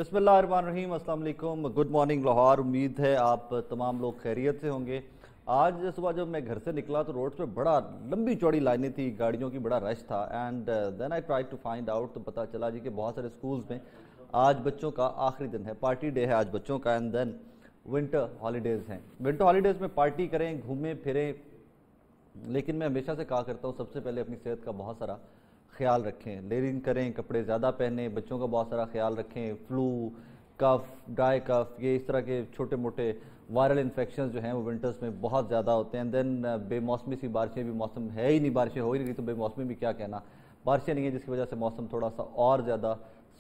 بسم اللہ الرحمن الرحیم، السلام علیکم، گڈ مارننگ لاہور۔ امید ہے آپ تمام لوگ خیریت سے ہوں گے۔ آج صبح جب میں گھر سے نکلا تو روڈ پہ بڑا لمبی چوڑی لائنیں تھی، گاڑیوں کی بڑا رش تھا، and then I try to find out, تو پتہ چلا جی کہ بہت سارے سکولز میں آج بچوں کا آخری دن ہے، پارٹی ڈے ہے آج بچوں کا، اینڈ دین ونٹر ہالیڈیز ہیں۔ ونٹر ہالیڈیز میں پارٹی کریں، گھومیں پھریں، لیکن میں ہمیشہ سے کہا کرتا ہوں سب سے پہلے اپنی صحت کا بہت سارا خیال رکھیں، لیئرنگ کریں، کپڑے زیادہ پہنیں، بچوں کا بہت سارا خیال رکھیں۔ فلو، کف، ڈرائی کف، یہ اس طرح کے چھوٹے موٹے وائرل انفیکشنز جو ہیں وہ ونٹرز میں بہت زیادہ ہوتے ہیں۔ دین بے موسمی سی بارشیں بھی، موسم ہے ہی نہیں، بارشیں ہو ہی نہیں رہی، تو بے موسمی بھی کیا کہنا، بارشیں نہیں ہیں جس کی وجہ سے موسم تھوڑا سا اور زیادہ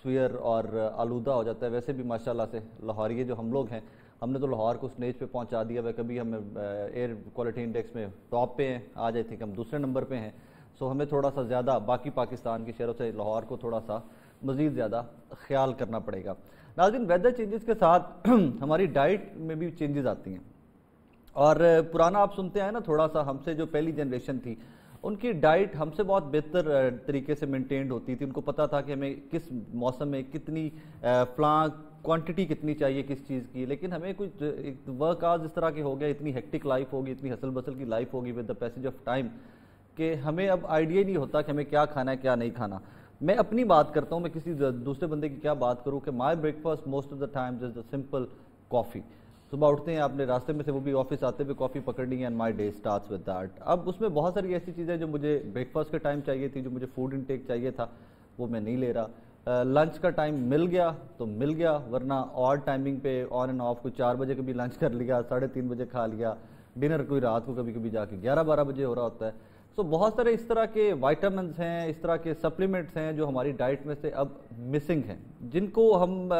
سویئر اور آلودہ ہو جاتا ہے۔ ویسے بھی ماشاءاللہ سے لاہوریے جو ہم لوگ ہیں، ہم نے تو لاہور کو اسٹیج پہ پہنچا دیا ہے، کبھی ہم ایئر کوالٹی انڈیکس میں ٹاپ پہ ہیں، آج آئی تھنک ہم دوسرے نمبر پہ ہیں، سو ہمیں تھوڑا سا زیادہ باقی پاکستان کی شہروں سے لاہور کو تھوڑا سا مزید زیادہ خیال کرنا پڑے گا۔ ناظرین، ویدر چینجز کے ساتھ ہماری ڈائٹ میں بھی چینجز آتی ہیں، اور پرانا آپ سنتے ہیں نا، تھوڑا سا ہم سے جو پہلی جنریشن تھی ان کی ڈائٹ ہم سے بہت بہتر طریقے سے مینٹینڈ ہوتی تھی، ان کو پتہ تھا کہ ہمیں کس موسم میں کتنی فلاں کوانٹٹی کتنی چاہیے کس چیز کی، لیکن ہمیں کچھ ورک آورز اس طرح کے ہو گئے، اتنی ہیکٹک لائف ہوگی، اتنی ہسل بسل کی لائف ہوگی with the passage of time, کہ ہمیں اب آئیڈیا ہی نہیں ہوتا کہ ہمیں کیا کھانا ہے کیا نہیں کھانا۔ میں اپنی بات کرتا ہوں، میں کسی دوسرے بندے کی کیا بات کروں، کہ my breakfast most of the times is the simple coffee. صبح اٹھتے ہیں، آپ نے راستے میں سے وہ بھی آفس آتے ہوئے کافی پکڑنی ہے، and my day starts with that. اب اس میں بہت ساری ایسی چیزیں جو مجھے بریک فاسٹ کے ٹائم چاہیے تھی، جو مجھے فوڈ انٹیک چاہیے تھا، وہ میں نہیں لے رہا۔ لنچ کا ٹائم مل گیا تو مل گیا، ورنہ اور ٹائمنگ پہ آن اینڈ آف، کوئی 4 بجے کبھی لنچ کر لیا، 3:30 بجے کھا لیا، ڈنر کوئی رات کو کبھی کبھی جا کے 11-12 بجے ہو رہا ہوتا ہے۔ سو بہت سارے اس طرح کے وائٹامنس ہیں، اس طرح کے سپلیمنٹس ہیں جو ہماری ڈائٹ میں سے اب مسنگ ہیں، جن کو ہم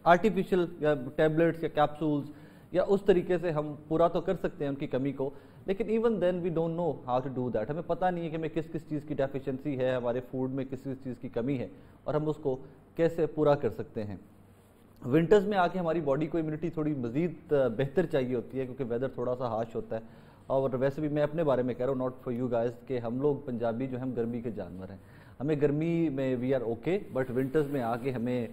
آرٹیفیشل یا ٹیبلٹس یا کیپسولز یا اس طریقے سے ہم پورا تو کر سکتے ہیں ان کی کمی کو، لیکن even then we don't know how to do that. ہمیں پتہ نہیں ہے کہ ہمیں کس کس چیز کی ڈیفیشنسی ہے، ہمارے فوڈ میں کس کس چیز کی کمی ہے، اور ہم اس کو کیسے پورا کر سکتے ہیں۔ ونٹرز میں آ کے ہماری باڈی کو امیونٹی تھوڑی مزید بہتر چاہیے ہوتی ہے، کیونکہ ویدر تھوڑا سا ہارش ہوتا ہے، اور ویسے بھی میں اپنے بارے میں کہہ رہا ہوں، ناٹ فار یو گائز، کہ ہم لوگ پنجابی جو ہم گرمی کے جانور ہیں، ہمیں گرمی میں we are okay, but winters میں آ کے ہمیں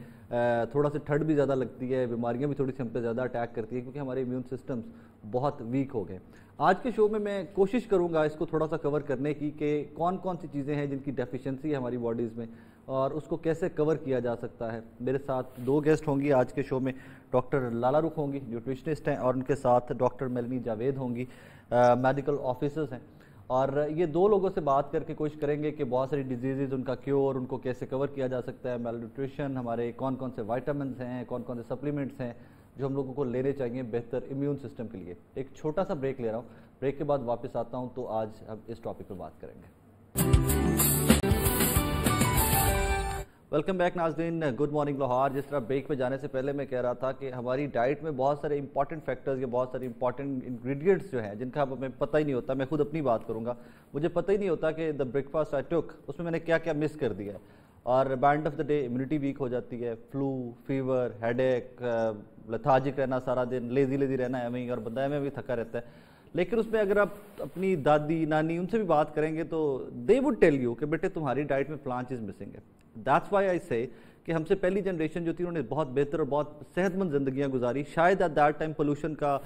تھوڑا سا ٹھنڈ بھی زیادہ لگتی ہے، بیماریاں بھی تھوڑی سی ہم پہ زیادہ اٹیک کرتی ہے، کیونکہ ہمارے امیون سسٹمز بہت ویک ہو گئے۔ آج کے شو میں کوشش کروں گا اس کو تھوڑا سا کور کرنے کی، کہ کون کون سی چیزیں ہیں جن کی ڈیفیشنسی ہے ہماری باڈیز میں، اور اس کو کیسے کور کیا جا سکتا ہے۔ میرے ساتھ 2 گیسٹ ہوں گی آج کے شو میں، ڈاکٹر لالا رخ ہوں گی، نیوٹریشنسٹ ہیں، اور ان کے ساتھ ڈاکٹر میلنی جاوید ہوں گی، میڈیکل آفیسرز ہیں، اور یہ 2 لوگوں سے بات کر کے کوشش کریں گے کہ بہت ساری ڈیزیزز، ان کا کیور، ان کو کیسے کور کیا جا سکتا ہے، میل نیوٹریشن، ہمارے کون کون سے وائٹامنس ہیں، کون کون سے سپلیمنٹس ہیں جو ہم لوگوں کو لینے چاہیے بہتر امیون سسٹم کے لیے۔ ایک چھوٹا سا بریک لے رہا ہوں، بریک کے بعد واپس آتا ہوں، تو آج ہم اس ٹاپک پہ بات کریں گے۔ ویلکم بیک ناظرین، گڈ مارننگ لاہور۔ جس طرح بریک پہ جانے سے پہلے میں کہہ رہا تھا کہ ہماری ڈائٹ میں بہت سارے امپورٹنٹ فیکٹرز یا بہت سارے امپورٹنٹ انگریڈینٹس جو ہیں جن کا ہمیں پتہ ہی نہیں ہوتا۔ میں خود اپنی بات کروں گا، مجھے پتہ ہی نہیں ہوتا کہ دا بریک فاسٹ آئی ٹک، اس میں نے کیا کیا مس کر دیا ہے، اور end of the day immunity weak ہو جاتی ہے، flu, fever, headache, lethargic رہنا سارا دن، لیزی رہنا ہے ہمیں، اور بندہ ہمیں بھی تھکا رہتا ہے۔ لیکن اس میں اگر آپ اپنی دادی نانی ان سے بھی بات کریں گے تو دے وڈ ٹیل یو کہ بیٹے تمہاری ڈائٹ میں فلاں چیز مسنگ ہے۔ دیٹس وائی آئی سے کہ ہم سے پہلی جنریشن جو تھی انہوں نے بہت بہتر اور بہت صحت مند زندگیاں گزاری، شاید ایٹ دیٹ ٹائم پولوشن کا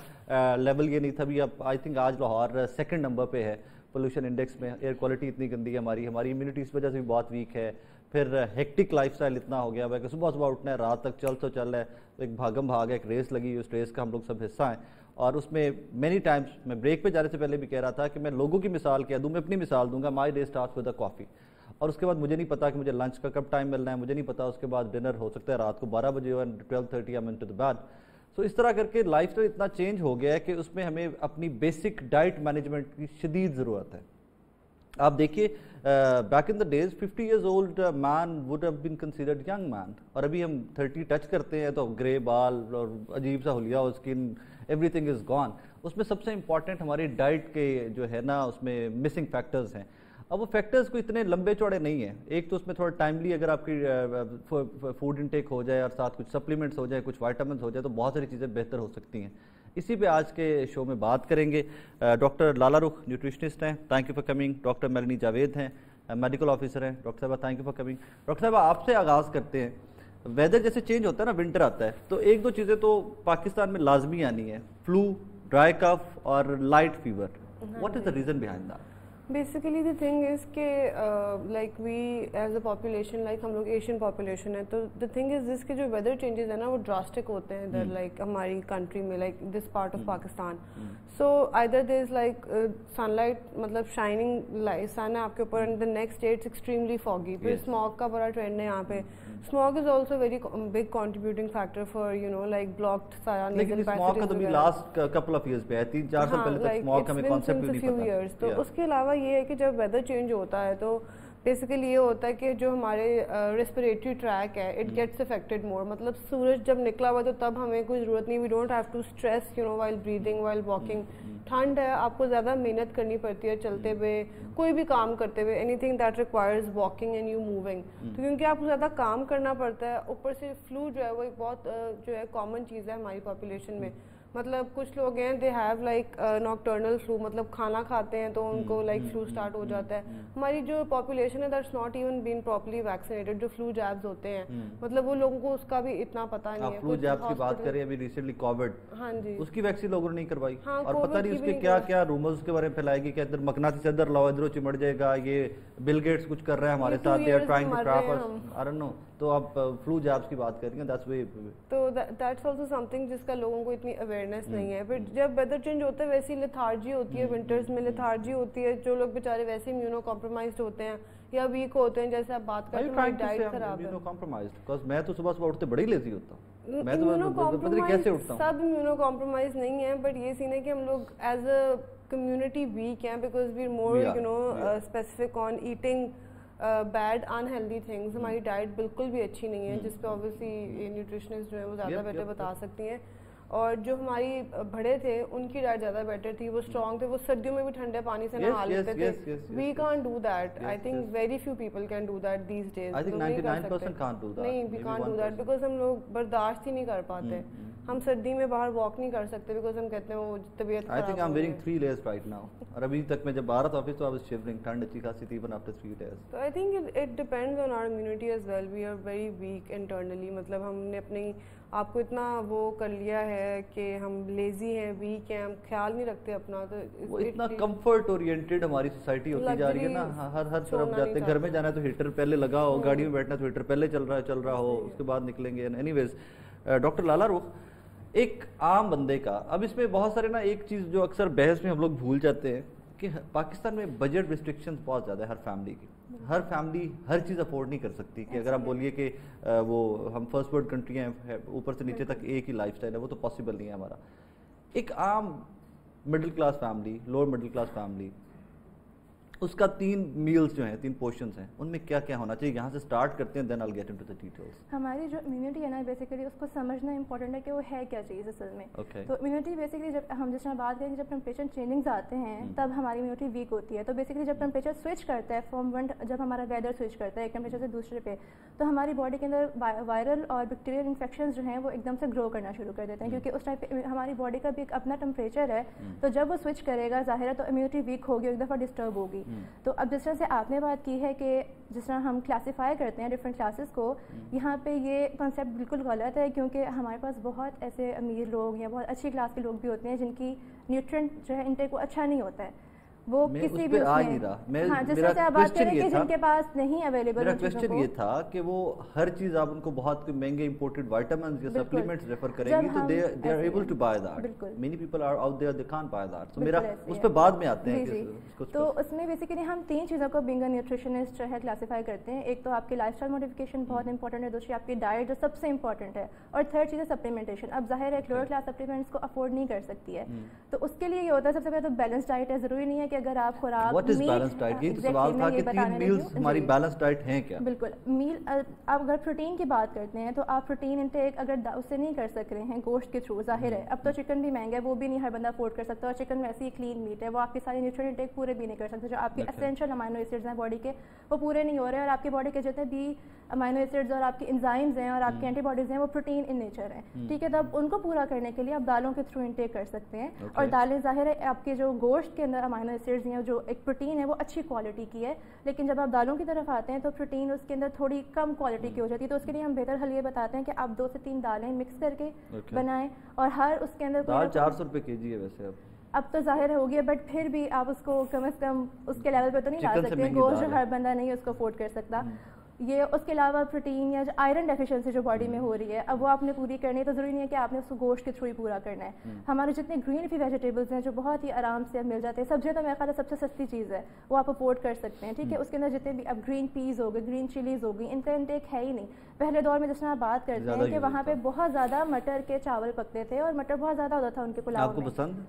لیول یہ نہیں تھا، بھی اب آئی تھنک آج لاہور 2nd نمبر پہ ہے پولوشن انڈیکس میں، ایئر کوالٹی اتنی گندی ہے، ہماری امیونٹی اس وجہ سے بھی بہت ویک ہے، پھر ہیکٹک لائف سٹائل اتنا ہو گیا ہے کہ صبح اٹھنا ہے، رات تک چل تو چل ہے، ایک بھاگم بھاگ ہے، ایک ریس لگی، اس ریس کا ہم لوگ سب حصہ ہیں، اور اس میں مینی ٹائمز میں بریک پہ جانے سے پہلے بھی کہہ رہا تھا کہ میں لوگوں کی مثال کیا دوں، میں اپنی مثال دوں گا، my day starts with a coffee, اور اس کے بعد مجھے نہیں پتا کہ مجھے لنچ کا کب ٹائم ملنا ہے، مجھے نہیں پتا اس کے بعد ڈنر ہو سکتا ہے رات کو 12 بجے ہو، 12:30 I'm into the bed۔ سو اس طرح کر کے لائف اسٹائل اتنا چینج ہو گیا ہے کہ اس میں ہمیں اپنی بیسک ڈائٹ مینجمنٹ کی شدید ضرورت ہے۔ آپ دیکھیے back in the days 50 years old man would have been considered young man, اور ابھی ہم 30 ٹچ کرتے ہیں تو گرے بال اور عجیب سا حلیہ skin, everything is gone. اس میں سب سے امپورٹنٹ ہماری ڈائٹ کے جو ہے نا اس میں مسنگ فیکٹرز ہیں۔ اب وہ فیکٹرز کو اتنے لمبے چوڑے نہیں ہیں، ایک تو اس میں تھوڑا ٹائملی اگر آپ کی فوڈ انٹیک ہو جائے اور ساتھ کچھ سپلیمنٹس ہو جائے، کچھ وائٹامنس ہو جائے، تو بہت ساری چیزیں بہتر ہو سکتی ہیں۔ اسی پہ آج کے شو میں بات کریں گے۔ ڈاکٹر لالا رخ نیوٹریشنسٹ ہیں، thank you for coming. Doctor Melanie Javed ہیں، میڈیکل آفیسر ہیں۔ ڈاکٹر صاحبہ thank you for coming. Doctor صاحبہ آپ سے آغاز کرتے ہیں ویدر جیسے چینج ہوتا ہے نا, ونٹر آتا ہے تو ایک دو چیزیں تو پاکستان میں لازمی آنی ہے, فلو, ڈرائی کف اور light fever. What is the reason behind that? Basically the thing is کہ like we as a population, like ہم لوگ ایشین پاپولیشن ہے, تو دا تھنگ از دس کے جو ویدر چینجز ہیں نا وہ ڈراسٹک ہوتے ہیں ادھر, لائک ہماری کنٹری میں, like this part of Pakistan. So either there is like sunlight, مطلب شائننگ سن ہے آپ کے اوپر, and the next day it's extremely foggy. پھر اسموگ کا بڑا ٹرینڈ ہے یہاں پہ. Smog is also very big contributing factor for you know like blocked سارا nasal passages. Last couple of years پہ ہے, 3-4 سال پہلے تک اسموگ کا ہمیں کانسیپٹ بھی نہیں پتا. تو اس کے علاوہ یہ ہے کہ جب ویدر چینج ہوتا ہے تو بیسیکلی یہ ہوتا ہے کہ جو ہمارے ریسپریٹری ٹریک ہے اٹ گیٹس افیکٹڈ مور. مطلب سورج جب نکلا ہوا تو تب ہمیں کوئی ضرورت نہیں, we don't have to stress you know while breathing, while walking. ٹھنڈ ہے, آپ کو زیادہ محنت کرنی پڑتی ہے چلتے ہوئے, کوئی بھی کام کرتے ہوئے, any thing that requires walking and you moving. تو کیونکہ آپ کو زیادہ کام کرنا پڑتا ہے, اوپر سے فلو جو ہے وہ ایک بہت جو ہے کامن چیز ہے ہماری پاپولیشن میں. مطلب کچھ لوگ ہیں دے ہیو لائک ناکٹرنل فلو, مطلب کھانا کھاتے ہیں تو ان کو لائک فلو اسٹارٹ ہو جاتا ہے. ہماری جو پاپولیشن ہے that's not even been properly vaccinated. جو فلو جابز ہوتے ہیں مطلب وہ لوگوں کو اس کا بھی اتنا پتہ نہیں ہے. فلو جابز کی بات کریں, ابھی ریسنٹلی کووڈ, ہاں جی, اس کی ویکسین لوگوں نے نہیں کروائی, اور پتہ نہیں اس کے کیا کیا رومرز کے بارے میں پھیلائے گی کہ ادھر مقناطیسی ادھر لاؤ ادھر چمٹ جائے گا, یہ بل گیٹس کچھ کر رہے ہیں ہمارے ساتھ, they are trying to trap us, I don't know. تو آپ فلو جابز کی بات کر رہی ہیں, دیٹس وے. تو دیٹس آلسو سم تھنگ جس کا لوگوں کو اتنی اویئرنیس نہیں ہے. پھر جب ویدر چینج ہوتا ہے ویسی لیتھارجی ہوتی ہے, ونٹرز میں لیتھارجی ہوتی ہے. جو لوگ بیچارے ویسے امیونو کمپرومائزڈ ہوتے ہیں یا ویک ہوتے ہیں, جیسے آپ بات کرتے ہیں ہماری ڈائٹ خراب ہے. میں تو صبح صبح اٹھتے بڑی لیزی ہوتا ہوں, میں تو کیسے اٹھتا ہوں. سب امیونو کمپرومائز نہیں ہیں, بٹ یہ سین ہے کہ ہم لوگ ایز اے کمیونٹی ویک ہیں because we are more you know specific on eating bad unhealthy things. ہماری ڈائٹ بالکل بھی اچھی نہیں ہے, جس پہ اوبیسلی نیوٹریشنسٹ جو ہیں وہ زیادہ بیٹر بتا سکتی ہیں. اور جو ہماری بڑے تھے ان کی ڈائٹ زیادہ بیٹر تھی, وہ اسٹرانگ تھے, وہ سردیوں میں بھی ٹھنڈے پانی سے نہا لیتے تھے. We can't do that. I think very few people can do that these days. نہیں, we can't do that because ہم لوگ برداشت ہی نہیں کر پاتے. ہم سردی میں باہر واک نہیں کر سکتے بیکاز ہم کہتے ہیں وہ طبیعت خراب. I think I'm wearing 3 layers right now. اور ابھی تک میں جب آ رہا تھا آفس تو I was shivering, ٹھنڈ اچھی خاصی تھی even after 3 days. So I think it depends on our immunity as well. We are very weak internally. مطلب ہم نے اپنی آپ کو اتنا وہ کر لیا ہے کہ ہم لیزی ہیں, ویک ہیں, ہم خیال نہیں رکھتے اپنا. تو اتنا کمفرٹ اورینٹیڈ ہماری سوسائٹی ہوتی جا رہی ہے نا, ہر طرف جاتے ہیں. گھر میں جانا ہے تو ہیٹر پہلے لگا ہو, گاڑی میں بیٹھنا ہے تو ہیٹر پہلے چل رہا ہو, اس کے بعد نکلیں گے. اینی ویز ڈاکٹر لالا رخ, ایک عام بندے کا, اب اس میں بہت سارے نا ایک چیز جو اکثر بحث میں ہم لوگ بھول جاتے ہیں کہ پاکستان میں بجٹ ریسٹرکشنز بہت زیادہ ہے ہر فیملی کی. ہر فیملی ہر چیز افورڈ نہیں کر سکتی. کہ اگر آپ بولیے کہ وہ ہم فرسٹ ورلڈ کنٹری ہیں, اوپر سے نیچے تک ایک ہی لائف اسٹائل ہے, وہ تو پاسبل نہیں ہے ہمارا. ایک عام middle class family, lower middle class family, اس کا 3 میلز جو ہیں, 3 پورشنز ہیں, ان میں کیا کیا ہونا چاہیے؟ یہاں سے سٹارٹ کرتے ہیں, then I will get into the details. ہماری جو امیونٹی ہے نا بیسیکلی اس کو سمجھنا امپورٹنٹ ہے کہ وہ ہے کیا چیز اصل میں. تو امیونٹی بیسیکلی جب ہم جس طرح بات کریں جب ٹمپریچر چینجنگز آتے ہیں تب ہماری امیونٹی ویک ہوتی ہے. تو بیسیکلی جب ٹمپریچر سوئچ کرتا ہے فرام ون, جب ہمارا ویدر سوئچ کرتا ہے ایک ٹمپریچر سے دوسرے پہ, تو ہماری باڈی کے اندر وائرل اور بیکٹیریل انفیکشنز جو ہیں وہ ایک دم سے گرو کرنا شروع کر دیتے ہیں, کیونکہ اس ٹائم پہ ہماری باڈی کا بھی ایک اپنا ٹمپریچر ہے. تو جب وہ سوئچ کرے گا ظاہر ہے تو امیونٹی ویک ہوگی, ایک دفعہ ڈسٹرب ہوگی. تو اب جس طرح سے آپ نے بات کی ہے کہ جس طرح ہم کلاسیفائی کرتے ہیں ڈفرینٹ کلاسز کو, یہاں پہ یہ کانسیپٹ بالکل غلط ہے, کیونکہ ہمارے پاس بہت ایسے امیر لوگ یا بہت اچھی کلاس کے لوگ بھی ہوتے ہیں جن کی نیوٹرینٹ جو ہے انٹیک وہ اچھا نہیں ہوتا ہے. وہ کسی بھی ہاں جس طرح سے آپ بات کریں کہ جن کے پاس نہیں اویلیبل. میرا کوسچن یہ تھا کہ وہ ہر چیز آپ ان کو بہت مہنگے امپورٹڈ وائٹامنز یا سپلیمنٹس ریفر کریں گی تو they are able to buy that. Many people are out there they can't buy that. تو میرا اس پہ بعد میں آتے ہیں. تو اس میں بیسیکلی ہم 3 چیزوں کو بینگ اے نیوٹریشنسٹ جو ہے کلاسیفائی کرتے ہیں. ایک تو آپ کی لائف اسٹائل موڈیفیکیشن بہت امپورٹنٹ ہے, دوسری آپ کی ڈائٹ جو سب سے امپورٹنٹ ہے, اور تھرڈ چیز ہے سپلیمنٹیشن. اب ظاہر ہے لوور کلاس سپلیمنٹس کو افورڈ نہیں کر سکتی ہے, تو اس کے لیے یہ ہوتا ہے سب سے پہلے تو بیلنس ڈائٹ ہے. ضروری نہیں ہے کہ اگر آپ خوراک What is balanced diet? یہ سوال تھا کہ 3 میلز ہماری بیلنس ڈائٹ ہیں کیا؟ بالکل. میل آپ اگر پروٹین کی بات کرتے ہیں تو آپ پروٹین انٹیک اگر اس سے نہیں کر سک رہے ہیں گوشت کے تھرو, ظاہر ہے اب تو چکن بھی مہنگا ہے, وہ بھی نہیں ہر بندہ افورڈ کر سکتا, اور چکن ویسے ہی کلین میٹ ہے, وہ آپ کے سارے نیوٹرینٹ انٹیک پورے بھی نہیں کر سکتے. جو آپ کے اسینشیل امائنو ایسڈز ہیں باڈی کے وہ پورے نہیں ہو رہے, اور آپ کی باڈی کے جتنے بھی امائنو ایسڈز اور آپ کے انزائمز ہیں اور آپ کے اینٹی باڈیز ہیں وہ پروٹین ان نیچر ہیں, ٹھیک ہے. تو اب ان کو پورا کرنے کے لیے آپ دالوں کے تھرو انٹیک کر سکتے ہیں. اور دالیں ظاہر ہے آپ کے جو گوشت کے اندر امائنو ایسڈز ہیں, جو ایک پروٹین ہے وہ اچھی کوالٹی کی ہے, لیکن جب آپ دالوں کی طرف آتے ہیں تو پروٹین اس کے اندر تھوڑی کم کوالٹی کی ہو جاتی ہے. تو اس کے لیے ہم بہتر حل یہ بتاتے ہیں کہ آپ 2 سے 3 دالیں مکس کر کے بنائیں, اور ہر اس کے اندر دال 400 روپے کے جی ہے ویسے اب تو ظاہر ہو گیا, بٹ پھر بھی آپ اس کو کم از کم اس کے لیول پہ تو نہیں لا سکتے. گوشت جو ہر بندہ نہیں اس کو افورڈ کر سکتا. یہ اس کے علاوہ پروٹین یا جو آئرن ڈیفیشنسی جو باڈی میں ہو رہی ہے, اب وہ آپ نے پوری کرنی ہے, تو ضروری نہیں ہے کہ آپ نے اس کو گوشت کے تھرو ہی پورا کرنا ہے. ہمارے جتنے گرین لیفی ویجیٹیبلس ہیں جو بہت ہی آرام سے مل جاتے ہیں, سبزیاں تو میرے خیال سب سے سستی چیز ہے, وہ آپ افورڈ کر سکتے ہیں, ٹھیک ہے. اس کے اندر جتنے بھی اب گرین پیز ہو گئے, گرین چلیز ہو گئی, ان کا انٹیک ہے ہی نہیں. پہلے دور میں جس طرح آپ بات کرتے ہیں کہ وہاں پہ بہت زیادہ مٹر کے چاول پکتے تھے اور مٹر بہت زیادہ ہوتا تھا ان کے پلاؤ میں. آپ کو پسند؟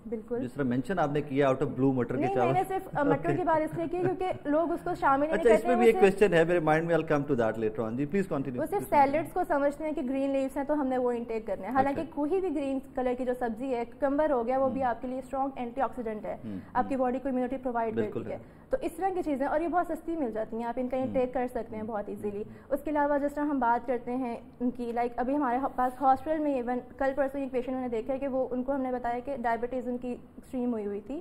بالکل, جس طرح مینشن آپ نے کیا آؤٹ آف بلو مٹر کے چاول. میں نے صرف مٹر کی بات اس لیے کی کیونکہ لوگ اس کو شامل نہیں کرتے. اچھا, اس میں بھی ایک کوسچن ہے میرے مائنڈ میں, I'll come to that later on. جی پلیز کنٹینیو. وہ صرف سیلڈز کو سمجھتے ہیں کہ گرین لیوز ہیں تو ہم نے وہ انٹیک کرنے ہیں, حالانکہ کوئی بھی گرین کلر کی جو سبزی ہے, ککمبر ہو گیا, وہ بھی آپ کے لیے اسٹرانگ اینٹی آکسیڈنٹ ہے, آپ کی باڈی کو امیونٹی پرووائڈ کرتی ہے. تو اس طرح کی چیزیں, اور یہ بہت سستی مل جاتی ہیں, آپ ان کا انٹیک کر سکتے ہیں بہت ایزیلی. اس کے علاوہ جس طرح ہم بات کرتے ہیں ان کی, لائک ابھی ہمارے پاس ہاسپٹل میں ایون کل پرسوں ایک پیشنٹ نے دیکھا ہے کہ وہ ان کو ہم نے بتایا کہ ڈائبٹیز ان کی ایکسٹریم ہوئی تھی.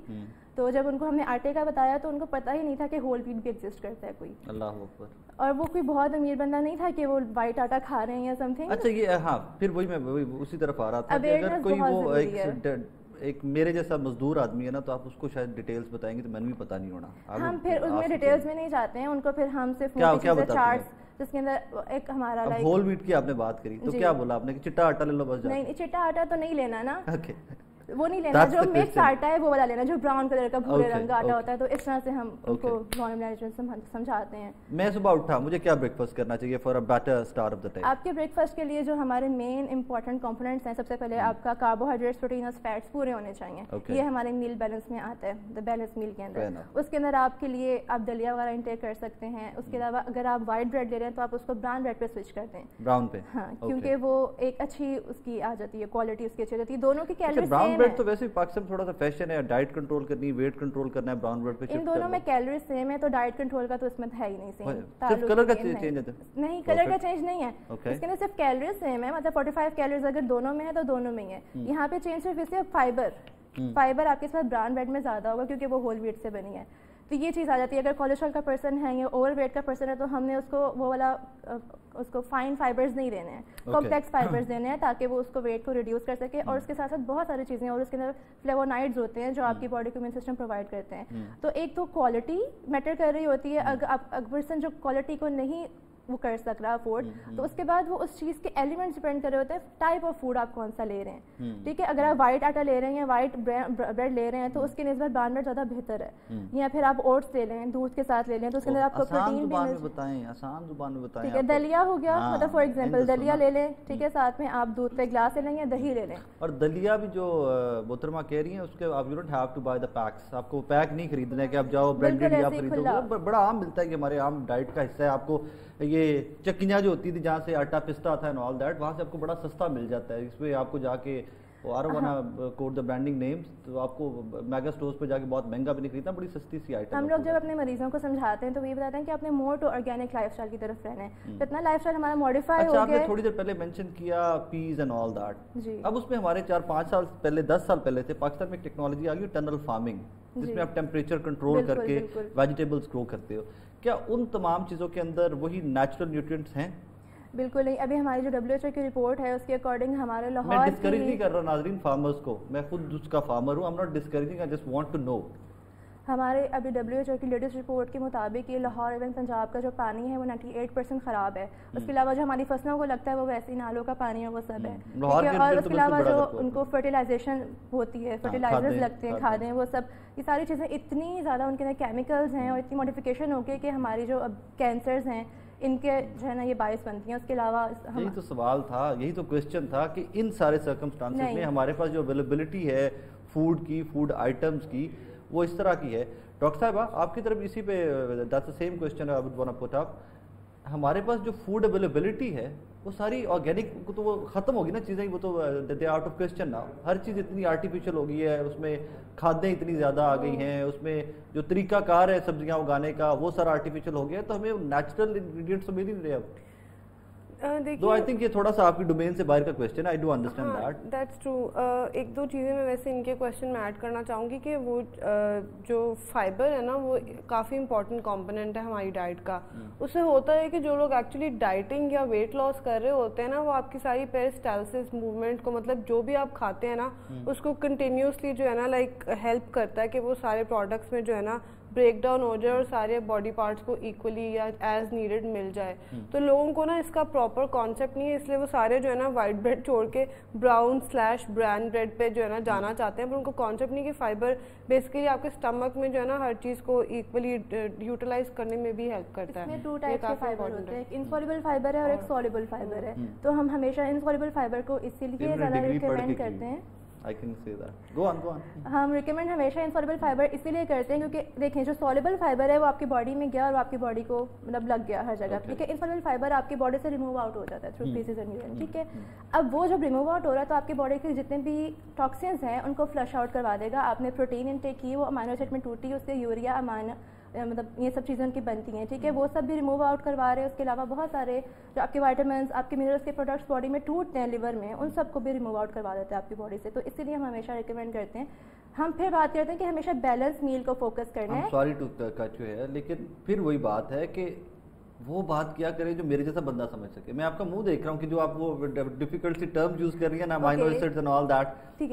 تو جب ان کو ہم نے آٹے کا بتایا تو ان کو پتہ ہی نہیں تھا کہ ہول ویٹ بھی ایگزسٹ کرتا ہے کوئی. اللہ اکبر. اور وہ کوئی بہت امیر بندہ نہیں تھا کہ وہ وائٹ آٹا کھا رہے ہیں یا سم تھنگ. اچھا یہ ہاں, پھر وہی میں اسی طرف آ رہا تھا کہ اگر کوئی وہ ایک میرے جیسا مزدور آدمی ہے نا, تو آپ اس کو شاید ڈیٹیلز بتائیں گے تو میں نے بھی پتہ نہیں ہونا. ہم پھر اس میں ڈیٹیلز میں نہیں جاتے ہیں, ان کو پھر ہم صرف چارٹس جس کے اندر ایک ہمارا لائک ہول ویٹ کی آپ نے بات کری, تو کیا بولا آپ نے کہ چٹا آٹا لے لو بس؟ نہیں, چٹا آٹا تو نہیں لینا نا, وہ نہیں لینا, جو مکس آٹا ہے وہ والا لینا, جو براؤن کلر کا بھورے رنگ کا آٹا ہوتا ہے. تو اس طرح سے ہم ان کو سمجھاتے ہیں. میں صبح اٹھا, مجھے کیا بریک فاسٹ کرنا چاہیے for a better start of the day? آپ کے بریک فاسٹ کے لیے جو ہمارے مین امپورٹنٹ کمپوننٹس ہیں, سب سے پہلے آپ کا کاربوہائیڈریٹس, پروٹین اور فیٹس پورے ہونے چاہیے. یہ ہمارے میل بیلنس میں آتا ہے, دا بیلنس میل کے اندر. اس کے اندر آپ کے لیے آپ دلیا وغیرہ انٹیک کر سکتے ہیں. اس کے علاوہ اگر آپ وائٹ بریڈ لے رہے ہیں تو آپ اس کو براؤن بریڈ پہ سوئچ کر دیں. براؤن پہ؟ ہاں, کیونکہ وہ ایک اچھی اس کی آ جاتی ہے, کوالٹی اس کی اچھی جاتی ہے. دونوں کی کیلوریز براؤن بریڈ تو ویسے پاکستان تھوڑا سا فیشن ہے, ڈائٹ کنٹرول کرنی, ویٹ کنٹرول کرنا ہے, براؤن بریڈ پہ ان دونوں میں کیلوریز سیم ہے, تو ڈائٹ کنٹرول کا تو اس میں ہے ہی نہیں سیم. صرف کلر کا چینج ہے؟ نہیں, کلر کا چینج نہیں ہے, اس کے اندر صرف کیلوریز سیم ہے. مطلب 45 کیلوریز اگر دونوں میں ہے تو دونوں میں ہی ہے. یہاں پہ چینج صرف اس سے فائبر آپ کے ساتھ براؤن بریڈ میں زیادہ ہوگا کیونکہ وہ ہول ویٹ سے بنی ہے. تو یہ چیز آ جاتی ہے. اگر کولیسٹرول کا پرسن ہے یا اوور ویٹ کا پرسن ہے تو ہم نے اس کو وہ والا اس کو فائن فائبرز نہیں دینے ہیں, کمپلیکس فائبرز دینے ہیں, تاکہ وہ اس کو ویٹ کو ریڈیوس کر سکے. اور اس کے ساتھ ساتھ بہت ساری چیزیں, اور اس کے اندر فلیوونائڈز ہوتے ہیں جو آپ کی باڈی کو امیون سسٹم پرووائڈ کرتے ہیں. تو ایک تو کوالٹی میٹر کر رہی ہوتی ہے. اگر پرسن جو کوالٹی کو نہیں وہ کر سک رہا افورڈ, تو اس کے بعد وہ اس چیز کے ایلیمنٹس ڈپینڈ کر رہے ہوتے ہیں, ٹائپ آف فوڈ آپ کون سا لے رہے ہیں. ٹھیک ہے, اگر آپ وائٹ آٹا لے رہے ہیں یا وائٹ بریڈ لے رہے ہیں تو اس کی نسبت براؤن بریڈ زیادہ بہتر ہے. یا پھر آپ اوٹس لے لیں, دودھ کے ساتھ لے لیں, تو اس کے اندر آپ کو پروٹین بھی آسان زبان میں بتائیں. ٹھیک ہے, دلیا ہو گیا, مطلب فار ایگزامپل دلیا لے لیں, ٹھیک ہے, ساتھ میں آپ دودھ کا گلاس لے لیں یا دہی لے لیں. اور دلیا بھی جو محترمہ کہہ رہی ہیں اس کے آپ you don't have to buy the packs, آپ کو پیک نہیں خریدنا ہے کہ آپ جاؤ برانڈیڈ یا خریدو. بڑا عام ملتا ہے کہ ہمارے عام ڈائٹ کا حصہ ہے. آپ کو یہ چکیاں جو ہوتی تھی جہاں سے آٹا پستا تھا اینڈ آل دیٹ, وہاں سے آپ کو بڑا سستا مل جاتا ہے. اس پہ آپ کو جا کے آر وانا کوٹ دا برانڈنگ نیمز, تو آپ کو میگا اسٹورز پہ جا کے بہت مہنگا بھی نہیں خریدنا, بڑی سستی سی آئٹم. ہم لوگ جب اپنے مریضوں کو سمجھاتے ہیں تو یہ بتاتے ہیں کہ آپ نے more to organic lifestyle کی طرف رہنا ہے. اتنا لائف اسٹائل ہمارا ماڈیفائی ہو گیا. آپ نے تھوڑی دیر پہلے مینشن کیا پیز اینڈ آل دیٹ. اب اس میں ہمارے 4-5 سال پہلے 10 سال پہلے سے پاکستان میں ایک ٹیکنالوجی آ گئی ٹنل فارمنگ, جس میں آپ ٹیمپریچر کنٹرول کر کے ویجیٹیبلس گرو کرتے ہو. کیا ان تمام چیزوں کے اندر وہی نیچرل نیوٹرینٹس ہیں؟ بالکل نہیں. ابھی ہماری جو WHO کی رپورٹ ہے اس کے اکارڈنگ ہمارے لاہور, میں ڈسکریج نہیں کر رہا ناظرین فارمرز کو, میں خود اس کا فارمر ہوں, I'm not discouraging, I just want to know. ہمارے ابھی WHO کی لیٹسٹ رپورٹ کے مطابق یہ لاہور ایون پنجاب کا جو پانی ہے وہ 98% خراب ہے. اس کے علاوہ جو ہماری فصلوں کو لگتا ہے وہ ویسے نالوں کا پانی ہے, وہ سب ہے. اور اس کے علاوہ جو ان کو فرٹیلائزیشن ہوتی ہے, فرٹیلائزرز لگتے ہیں, کھادیں, وہ سب, یہ ساری چیزیں اتنی زیادہ ان کے اندر کیمیکلز ہیں اور اتنی ماڈیفیکیشن ہو گئی کہ ہماری جو اب کینسرز ہیں ان کے جو ہے نا یہ باعث بنتی ہیں. اس کے علاوہ یہی تو سوال تھا, یہی تو کوشچن تھا کہ ان سارے سرکمسٹانسز میں ہمارے پاس جو اویلیبلٹی ہے فوڈ کی, فوڈ آئٹمس کی, وہ اس طرح کی ہے. ڈاکٹر صاحبہ آپ کی طرف اسی پہ that's the same question I would want to put up. ہمارے پاس جو فوڈ اویلیبلٹی ہے وہ ساری آرگینک تو وہ ختم ہوگی نا چیزیں, وہ تو دے آؤٹ آف کوسچن نا. ہر چیز اتنی آرٹیفیشل ہو گئی ہے, اس میں کھادیں اتنی زیادہ آ گئی ہیں, اس میں جو طریقہ کار ہے سبزیاں اگانے کا وہ سارا آرٹیفیشل ہو گیا ہے, تو ہمیں نیچرل انگریڈینٹس تو مل ہی نہیں رہے اب. تو آئی تھنک یہ تھوڑا سا آپ کی ڈومین سے باہر کا کویسچن ہے. I do understand that. That's true. ایک دو چیزیں میں ویسے ان کے کویسچن میں ایڈ کرنا چاہوں گی کہ وہ جو فائبر ہے نا وہ کافی امپورٹنٹ کمپوننٹ ہے ہماری ڈائٹ کا. اس سے ہوتا ہے کہ جو لوگ ایکچولی ڈائٹنگ یا ویٹ لاس کر رہے ہوتے ہیں نا, وہ آپ کی ساری پیرسٹالسس موومنٹ کو, مطلب جو بھی آپ کھاتے ہیں نا اس کو کنٹینیوسلی جو ہے نا لائک ہیلپ کرتا ہے کہ وہ سارے پروڈکٹس میں جو ہے نا بریک ڈاؤن ہو جائے اور سارے باڈی پارٹس کو ایکولی یا ایز نیڈڈ مل جائے. تو لوگوں کو نا اس کا پراپر کانسیپٹ نہیں ہے, اس لیے وہ سارے جو ہے نا وائٹ بریڈ چھوڑ کے براؤن بریڈ پہ جو ہے نا جانا چاہتے ہیں, پر ان کو کانسیپٹ نہیں کہ فائبر بیسیکلی آپ کے اسٹمک میں جو ہے نا ہر چیز کو ایکولی یوٹیلائز کرنے میں بھی ہیلپ کرتا ہے. اس میں 2 ٹائپ کے فائبر ہوتے ہیں, ایک انسولوبل فائبر ہے اور ایک سولوبل فائبر ہے. تو ہم ہمیشہ انسولوبل فائبر کو اسی لیے زیادہ ریکمینڈ کرتے ہیں. ہم ریکمینڈ ہمیشہ انسولوبل فائبر اسی لیے کرتے ہیں کیونکہ دیکھیں جو سولوبل فائبر ہے وہ آپ کی باڈی میں گیا اور آپ کی باڈی کو مطلب لگ گیا ہر جگہ. ٹھیک ہے, انسولوبل فائبر آپ کی باڈی سے ریموو آؤٹ ہو جاتا ہے تھرو فیسز اینڈ یورین. ٹھیک ہے, اب وہ جب ریموو آؤٹ ہو رہا ہے تو آپ کی باڈی کے جتنے بھی ٹاکسنز ہیں ان کو فلش آؤٹ کروا دے گا. آپ نے پروٹین انٹیک کی, وہ امائنو ایسڈ میں ٹوٹی, اس سے یوریا مطلب یہ سب چیزیں ان کی بنتی ہیں. ٹھیک ہے, وہ سب بھی ریموو آؤٹ کروا رہے ہیں. اس کے علاوہ بہت سارے جو آپ کے وائٹامنس, آپ کے منرلس کے پروڈکٹس باڈی میں ٹوٹتے ہیں لیور میں, ان سب کو بھی ریموو آؤٹ کروا دیتے ہیں آپ کی باڈی سے. تو اسی لیے ہم ہمیشہ ریکمینڈ کرتے ہیں. ہم پھر بات کرتے ہیں کہ ہمیشہ بیلنس میل کو فوکس کرنا ہے. سوری ٹو کٹ یو ہے, لیکن پھر وہی بات ہے کہ وہ بات کیا کرے جو میرے جیسا بندہ سمجھ سکے. میں آپ کا منہ دیکھ رہا ہوں کہ جو آپ وہ ڈیفیکلٹ سی ٹرم یوز کر رہی ہیں نا, amino acids and all that,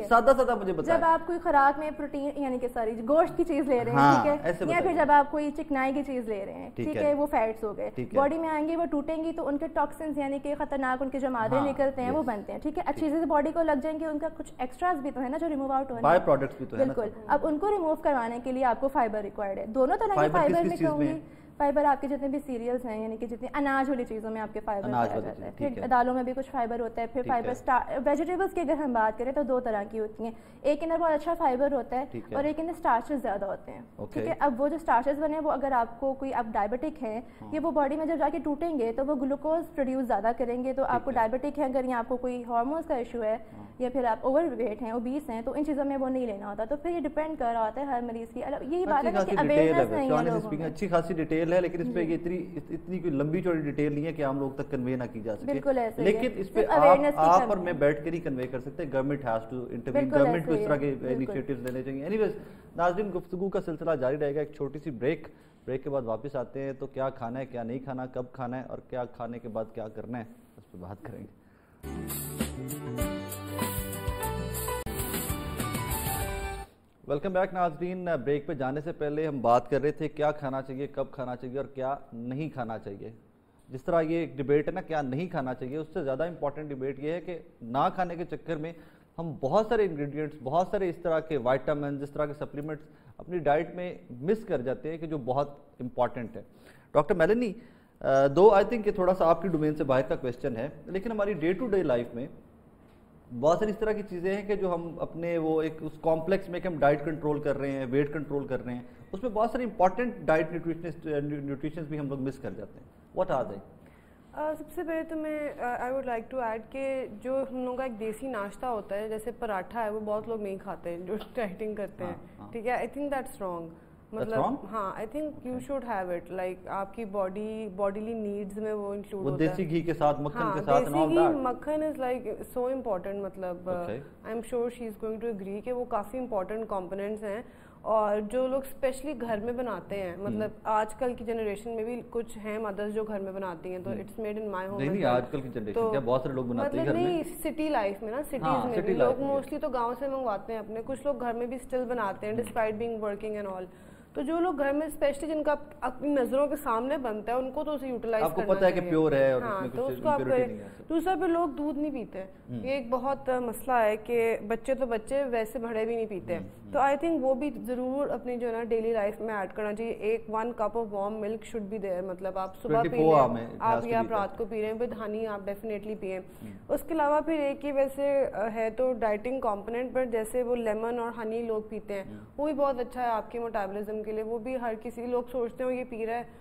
سادہ سادہ مجھے بتائیں. جب آپ کوئی خوراک میں پروٹین یعنی کہ ساری گوشت کی چیز لے رہے ہیں, ٹھیک ہے, یا پھر جب آپ کوئی چکنائی کی چیز لے رہے ہیں, ٹھیک ہے, وہ فیٹس ہو گئے, باڈی میں آئیں گے, وہ ٹوٹیں گی تو ان کے ٹاکسنز یعنی کہ خطرناک ان کے جو مادے نکلتے ہیں وہ بنتے ہیں. ٹھیک ہے, اچھی چیزیں باڈی کو لگ جائیں گی, ان کا کچھ ایکسٹراز بھی تو ہے نا جو ریموو آؤٹ ہونے ہیں, بائی پروڈکٹس بھی تو ہے. بالکل, اب ان کو ریموو کروانے کے لیے آپ کو فائبر ریکوائرڈ ہے. دونوں طرح کے فائبر میں کہوں گی. فائبر آپ کے جتنے بھی سیریلز ہیں یعنی کہ جتنی اناج والی چیزوں میں آپ کے فائبر پایا جاتا ہے. پھر دالوں میں بھی کچھ فائبر ہوتا ہے. پھر فائبر ویجیٹیبلس کی اگر ہم بات کریں تو 2 طرح کی ہوتی ہیں. ایک کے اندر بہت اچھا فائبر ہوتا ہے اور ایک کے اندر اسٹارچز زیادہ ہوتے ہیں. ٹھیک ہے, اب وہ جو اسٹارچز بنے وہ اگر آپ کو کوئی آپ ڈائبٹک ہیں, یہ وہ باڈی میں جب جا کے ٹوٹیں گے تو وہ گلوکوز پروڈیوس زیادہ کریں گے. تو آپ کو ڈائبٹک ہے اگر, یا آپ کو کوئی ہارمونس کا ایشو ہے, یا پھر آپ اوور ویٹ ہیں, اوبیس ہیں, تو ان چیزوں میں وہ نہیں لینا ہوتا. تو پھر یہ ڈیپینڈ کر رہا ہوتا ہے ہر مریض کی. یہی بات ہے کہ اویئرنیس نہیں ہے لوگوں میں. اچھی خاصی ڈیٹیل ہے, لیکن اس پہ اتنی کوئی لمبی چوڑی ڈیٹیل نہیں ہے کہ عام لوگ تک کنوے نہ کی جا سکے. لیکن اس پہ آپ اور میں بیٹھ کے نہیں کنوے کر سکتے. Government has to intervene, government کو اس طرح کے انیشیٹوز لینے چاہیے. اینی ویز ناظرین, گفتگو کا سلسلہ جاری رہے گا. ایک چھوٹی سی بریک کے بعد واپس آتے ہیں. تو کیا کھانا ہے, کیا نہیں کھانا, کب کھانا ہے, اور کیا کھانے کے بعد کیا کرنا ہے, اس پہ بات کریں گے. ویلکم بیک ناظرین. بریک پہ جانے سے پہلے ہم بات کر رہے تھے کیا کھانا چاہیے, کب کھانا چاہیے, اور کیا نہیں کھانا چاہیے. جس طرح یہ ایک ڈیبیٹ ہے نا کیا نہیں کھانا چاہیے, اس سے زیادہ امپورٹنٹ ڈیبیٹ یہ ہے کہ نہ کھانے کے چکر میں ہم بہت سارے انگریڈینٹس, بہت سارے اس طرح کے وائٹامنز, اس طرح کے سپلیمنٹس اپنی ڈائٹ میں مس کر جاتے ہیں کہ جو بہت امپورٹنٹ ہے. ڈاکٹر میلنی, دو آئی تھنک یہ تھوڑا سا آپ کی ڈومین سے باہر کا کویسچن ہے, لیکن ہماری ڈے ٹو ڈے لائف میں بہت ساری اس طرح کی چیزیں ہیں کہ جو ہم اپنے وہ ایک اس کمپلیکس میں کہ ہم ڈائٹ کنٹرول کر رہے ہیں, ویٹ کنٹرول کر رہے ہیں, اس میں بہت ساری امپورٹنٹ ڈائٹ نیوٹریشنز بھی ہم لوگ مس کر جاتے ہیں. واٹ آر دے؟ سب سے پہلے تو میں I would like to add کہ جو ہم لوگوں کا ایک دیسی ناشتہ ہوتا ہے جیسے پراٹھا ہے, وہ بہت لوگ نہیں کھاتے ہیں جو ڈائٹنگ کرتے ہیں. ٹھیک ہے, آئی تھنک دیٹس رانگ. مطلب ہاں, I think you should have it, like آپ کی باڈیلی نیڈز میں وہ انکلوڈ ہوتا ہے. دیسی گھی کے ساتھ, مکھن کے ساتھ, دیسی گھی, مکھن از لائک سو امپورٹنٹ. مطلب I am sure she is going to agree کہ وہ کافی امپورٹنٹ کمپوننٹس ہیں. اور جو لوگ اسپیشلی گھر میں بناتے ہیں, مطلب آج کل کی جنریشن میں بھی کچھ ہیں مدرس جو گھر میں بناتی ہیں, تو it's made in my home. نہیں, آج کل کی جنریشن کیا بہت سارے لوگ بناتے ہیں گھر میں. نہیں, سٹی لائف میں نا, سٹیز میں بھی لوگ موسٹلی تو گاؤں سے منگواتے ہیں اپنے. کچھ لوگ گھر میں بھی اسٹل بناتے ہیں despite being working and all. تو جو لوگ گھر میں اسپیشلی جن کا اپنی نظروں کے سامنے بنتا ہے, ان کو تو اسے یوٹیلائز کرنا چاہیے. آپ کو پتہ ہے کہ پیور ہے اور اس میں کچھ امپیورٹی نہیں ہے. دوسرا پھر لوگ دودھ نہیں پیتے. یہ ایک بہت مسئلہ ہے کہ بچے تو بچے ویسے بڑے بھی نہیں پیتے. تو آئی تھنک وہ بھی ضرور اپنی جو ہے نا ڈیلی لائف میں ایڈ کرنا چاہیے. ایک 1 cup of warm milk should be there. مطلب آپ صبح پی لیں, آپ یا آپ رات کو پی رہے ہیں, ود ہنی آپ ڈیفینیٹلی پئیں. اس کے علاوہ پھر ایک ہی ویسے ہے تو ڈائٹنگ کمپوننٹ پر جیسے وہ لیمن اور ہنی لوگ پیتے ہیں, وہ بھی بہت اچھا ہے آپ کے میٹابولزم کے لیے. وہ بھی ہر کسی لوگ سوچتے ہیں یہ پی رہا ہے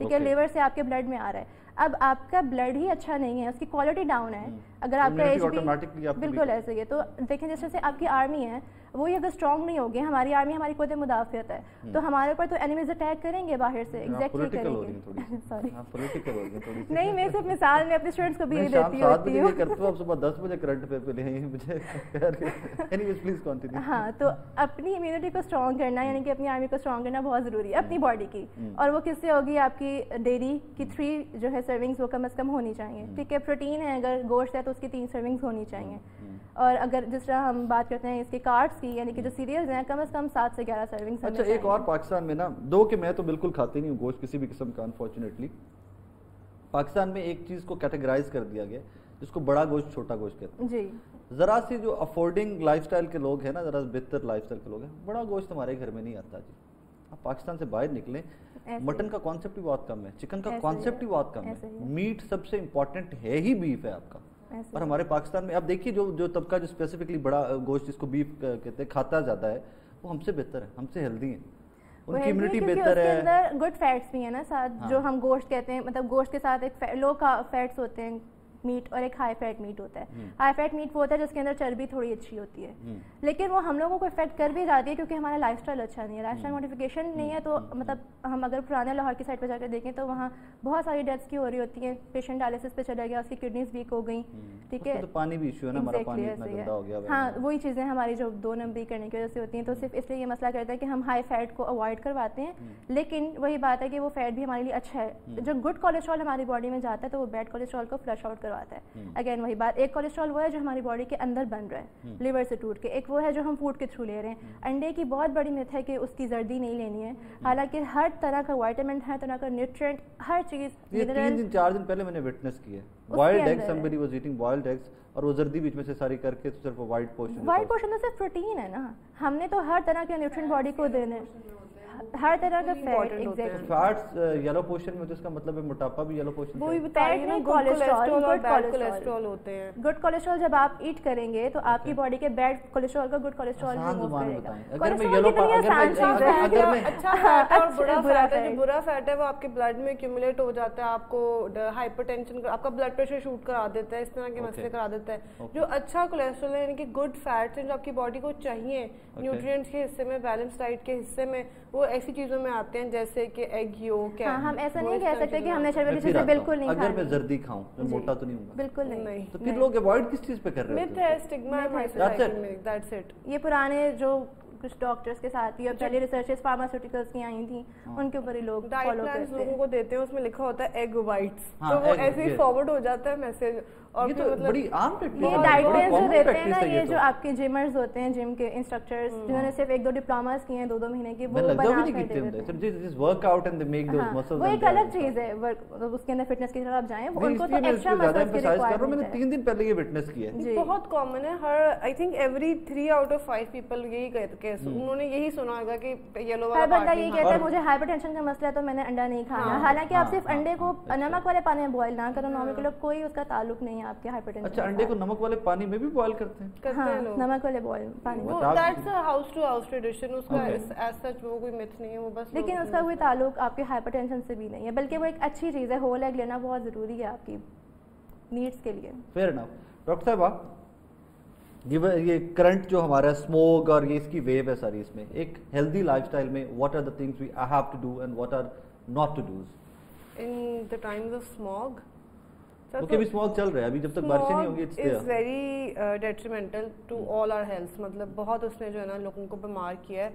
ٹھیک ہے, لیور سے آپ کے بلڈ میں آ رہا ہے. اب آپ کا بلڈ ہی اچھا نہیں ہے, اس کی کوالٹی ڈاؤن ہے. اگر آپ کا ایچ بی بالکل ایسے ہی ہے, تو دیکھیں جیسے سے آپ کی آرمی ہے وہی اگر اسٹرانگ نہیں ہوگی, ہماری آرمی ہماری قوت مدافعت ہے, تو ہمارے اوپر تو اینیمیز اٹیک کریں گے باہر سے, ایگزیکٹلی کریں گے. سوری نہیں, میں صرف مثال میں اپنے اسٹوڈنٹس کو بھی یہی دیتی ہوتی ہوں. صبح 10 بجے کرنٹ افیئر پہ لے مجھے. Please continue. ہاں, تو اپنی امیونٹی کو اسٹرانگ کرنا, یعنی کہ اپنی آرمی کو اسٹرانگ کرنا بہت ضروری ہے اپنی باڈی کی, اور وہ کس سے ہوگی, آپ کی ڈیلی کی 3 جو ہے سرونگس وہ کم از کم ہونی چاہیے. ٹھیک ہے, پروٹین ہے اگر گوشت ہے تو اس کی 3 سرونگس ہونی چاہیے. اور اگر جس طرح ہم بات کرتے ہیں اس کے کاربس کی, یعنی کہ جو سیریلز ہیں, کم از کم 7 سے 11 سرونگس. اچھا, ایک اور پاکستان میں نا, دو کہ میں تو بالکل کھاتی نہیں ہوں گوشت کسی بھی قسم کا, انفارچونیٹلی پاکستان میں ایک چیز کو کیٹیگرائز کر دیا گیا جس کو بڑا گوشت چھوٹا گوشت کہتے ہیں. جی, ذرا سی جو افورڈنگ لائف سٹائل کے لوگ ہیں نا, ذرا بہتر لائف سٹائل کے لوگ ہیں, بڑا گوشت ہمارے گھر میں نہیں آتا جی. آپ پاکستان سے باہر نکلیں, مٹن کا کانسیپٹ بھی بہت کم ہے, چکن کا کانسیپٹ بھی بہت کم ہے, میٹ سب سے امپورٹنٹ ہے ہی بیف ہے آپ کا. اور ہمارے پاکستان میں اب دیکھیے جو طبقہ جو اسپیسیفکلی بڑا گوشت جس کو بیف کہتے ہیں کھاتا جاتا ہے, وہ ہم سے بہتر ہے, ہم سے ہیلدی ہیں, ان کی امیونٹی بہتر ہے. اس کے اندر گڈ فیٹس بھی ہیں نا ساتھ, جو ہم گوشت کہتے ہیں, مطلب گوشت کے ساتھ ایک لو فیٹس ہوتے ہیں میٹ, اور ایک ہائی فیٹ میٹ ہوتا ہے. ہائی فیٹ میٹ وہ ہوتا ہے جس کے اندر چربی تھوڑی اچھی ہوتی ہے, لیکن وہ ہم لوگوں کو افیکٹ کر بھی جاتی ہے کیونکہ ہمارا لائف اسٹائل اچھا نہیں ہے, لائف اسٹائل موڈیفیکیشن نہیں ہے. تو مطلب ہم اگر پرانے لاہور کی سائڈ پہ جا کر دیکھیں تو وہاں بہت ساری ڈیتھس کی ہو رہی ہوتی ہیں, پیشنٹ ڈائلسس پہ چلا گیا, اس کی کڈنیز ویک ہو گئیں. ٹھیک ہے, پانی بھی ایشو ہے نا, ہمارا پانی اتنا گندا ہو گیا. ہاں, وہی چیزیں ہماری جو 2 نمبری کرنے کی وجہ سے ہوتی ہیں. تو صرف اس لیے یہ مسئلہ کرتا ہے کہ ہم ہائی فیٹ کو اوائڈ کرواتے ہیں, لیکن وہی بات ہے کہ وہ فیٹ بھی ہمارے لیے اچھا ہے. جو گڈ کولیسٹرول ہماری باڈی میں جاتا ہے تو وہ بیڈ کولیسٹرول کو فلش آؤٹ کرواتا ہے. اگین وہی بات, ایک کولیسٹرول وہ ہے جو ہماری باڈی کے اندر بن رہا ہے لیور سے ٹوٹ کے, ایک وہ ہے جو ہم فوڈ کے تھرو لے رہے ہیں. انڈے کی بہت بڑی میتھ ہے کہ اس کی زردی نہیں لینی ہے, حالانکہ ہر طرح کا وائٹامن, ہر طرح کا نیوٹرینٹ, ہر چیز. 3-4 دن پہلے میں نے وٹنس کی ہے, boiled eggs, somebody was eating boiled eggs, اور وہ زردی بیچ میں سے ساری کر کے صرف وائٹ پورشن تو صرف پروٹین ہے نا, ہم نے تو ہر طرح کے نیوٹرینٹ باڈی کو دینے, ہر طرح کا فیٹ. فیٹس یلو پورشن میں, تو اس کا مطلب ہے موٹاپا بھی یلو پورشن. وہی بتائیے نا, کولیسٹرول اور بیڈ کولیسٹرول ہوتے ہیں. گڈ کولیسٹرول جب آپ ایٹ کریں گے تو آپ کی باڈی کے بیڈ کولیسٹرول کا گڈ کولیسٹرول ریموو کرے گا. اگر میں یلو اچھا فیٹ اور برا فیٹ ہے, جو برا فیٹ ہے وہ آپ کے بلڈ میں ایکیومولیٹ ہو جاتا ہے, آپ کو ہائپر ٹینشن, آپ کا بلڈ پریشر شوٹ کرا دیتا ہے, اس طرح کے مسئلے کرا دیتا ہے. جو اچھا کولیسٹرول ہے, یعنی کہ گڈ فیٹس ہیں جو آپ کی باڈی کو چاہیے نیوٹرینٹس کے حصے میں, بیلنس ڈائٹ کے حصے میں, وہ ایسی چیزوں میں آتے ہیں جیسے کہ ایگ یولک. ہم ایسا نہیں کہہ سکتے کہ ہم نے چربی چیزیں بالکل نہیں کھانی. اگر میں زردی کھاؤں میں موٹا تو نہیں ہوں گا, بالکل نہیں. تو پھر لوگ اوائڈ کس چیز پہ کر رہے ہیں؟ مت ہے, اسٹگما ہے, دیٹس اٹ. یہ پرانے جو کچھ ڈاکٹرز کے ساتھ یا پہلے ریسرچز فارماسیوٹیکلز کی آئی تھیں, ان کے اوپر ہی لوگ فالو کرتے ہیں. لوگوں کو دیتے ہیں, اس میں لکھا ہوتا ہے ایگ وائٹس, تو وہ ایسے ہی فارورڈ ہو جاتا ہے میسج. اور یہ تو بڑی عام پریکٹس ہے. یہ ڈائٹ پلانز جو دیتے ہیں نا, یہ جو آپ کے جمرز ہوتے ہیں, جم کے انسٹرکٹرز جنہوں نے صرف 1-2 ڈپلوماز کیے ہیں 2-2 مہینے کی, وہ بنا کر دیتے ہیں. وہ ایک الگ چیز ہے, اس کے اندر فٹنس کی طرف آپ جائیں, ان کو تو ایکسٹرا مسلز کی ریکوائرمنٹ ہے. میں نے 3 دن پہلے یہ وٹنس کی ہے, بہت کامن ہے. ہر I think every 3 out of 5 people یہی کہتے ہیں, انہوں نے یہی سنا ہوگا کہ یلو والا ہر بندہ یہ کہتا ہے مجھے ہائپر ٹینشن کا مسئلہ ہے تو میں نے انڈا نہیں کھانا. حالانکہ آپ صرف انڈے کو نمک والے پانی میں بوائل نہ کرو, نارمل کوئی اس کا تعلق نہیں ہے آپ کے ہائپر ٹینشن. انڈے کو نمک والے پانی میں بھی بوائل کرتے ہیں, نمک والے بوائل پانی میں. That's a house to house tradition, اس کا ایز سچ وہ کوئی میتھ نہیں ہے, وہ بس. لیکن اس کا کوئی تعلق آپ کے ہائپر ٹینشن سے بھی نہیں ہے, بلکہ وہ ایک اچھی چیز ہے. ہول ایگ لینا بہت ضروری ہے آپ کی نیڈس کے لیے. Fair enough. ڈاکٹر صاحبہ, یہ کرنٹ جو ہمارا اسموک اور یہ اس کی ویو ہے ساری, اس میں ایک ہیلدی لائف اسٹائل میں what are the things we have to do and what are not to do in the times of smog? کیونکہ بھی اسموگ چل رہا ہے ابھی, جب تک بارشیں نہیں ہوں گی, it's very detrimental to all our health. مطلب بہت اس نے جو ہے نا لوگوں کو بیمار کیا ہے,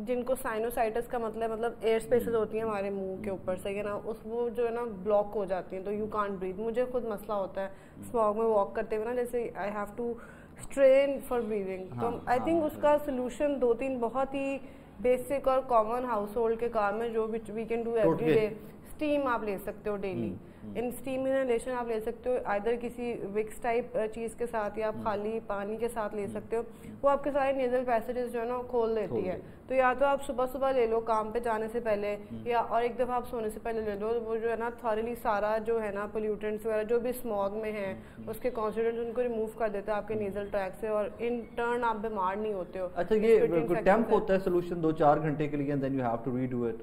جن کو سائنوسائٹس کا مطلب ایئر اسپیسز ہوتی ہیں ہمارے منہ کے اوپر سے, نا اس وہ جو ہے نا بلاک ہو جاتی ہیں, تو یو کانٹ بریتھ. مجھے خود مسئلہ ہوتا ہے اسموگ میں واک کرتے ہوئے نا, جیسے I have to strain for breathing. تو آئی تھنک اس کا سولوشن 2-3 بہت ہی بیسک اور کامن ہاؤس ہولڈ کے کام ہے جو we can do every day. Steam آپ لے سکتے ہو ڈیلی, ان اسٹیم انہیلیشن آپ لے سکتے ہو ادھر کسی وکس ٹائپ چیز کے ساتھ, یا آپ خالی پانی کے ساتھ لے سکتے ہو. وہ آپ کے سارے نیزل پیسیجز جو ہے نا کھول دیتی ہے. تو یا تو آپ صبح صبح لے لو کام پہ جانے سے پہلے, یا اور ایک دفعہ آپ سونے سے پہلے لے لو. وہ جو ہے نا تھورلی سارا جو ہے نا پولیوٹنٹس وغیرہ جو بھی اسموگ میں ہیں اس کے کانسٹیٹوئنٹس ان کو ریموو کر دیتا ہے آپ کے نیزل ٹریک سے, اور ان ٹرن آپ بیمار نہیں ہوتے ہو. اچھا, یہ ٹیمپ ہوتا ہے سولوشن 2-4 گھنٹے کے لیے, and then you have to redo it.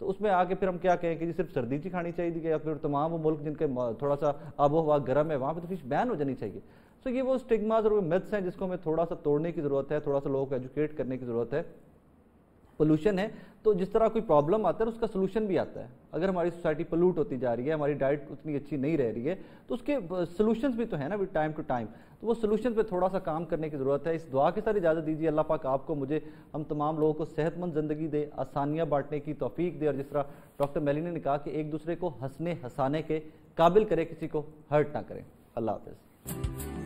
تو اس میں آگے پھر ہم کیا کہیں کہ جی صرف سردی چی کھانی چاہیے یا پھر تمام وہ ملک جن کے تھوڑا سا آب و ہوا گرم ہے وہاں پہ تو فش بین ہو جانی چاہیے. سو یہ وہ اسٹگماز اور وہ میتھس ہیں جس کو ہمیں تھوڑا سا توڑنے کی ضرورت ہے, تھوڑا سا لوگوں کو ایجوکیٹ کرنے کی ضرورت ہے. پولوشن ہے تو جس طرح کوئی پرابلم آتا ہے اس کا سلوشن بھی آتا ہے. اگر ہماری سوسائٹی پولوٹ ہوتی جا رہی ہے, ہماری ڈائٹ اتنی اچھی نہیں رہ رہی ہے, تو اس کے سلوشنز بھی تو ہیں نا ٹائم ٹو ٹائم. تو وہ سلوشن پہ تھوڑا سا کام کرنے کی ضرورت ہے. اس دعا کے ساتھ اجازت دیجیے, اللہ پاک آپ کو, مجھے, ہم تمام لوگوں کو صحت مند زندگی دے, آسانیاں بانٹنے کی توفیق دے, اور جس طرح ڈاکٹر میلینی نے کہا کہ ایک دوسرے کو ہنسنے ہنسانے کے قابل کرے, کسی کو ہرٹ نہ کرے. اللہ حافظ.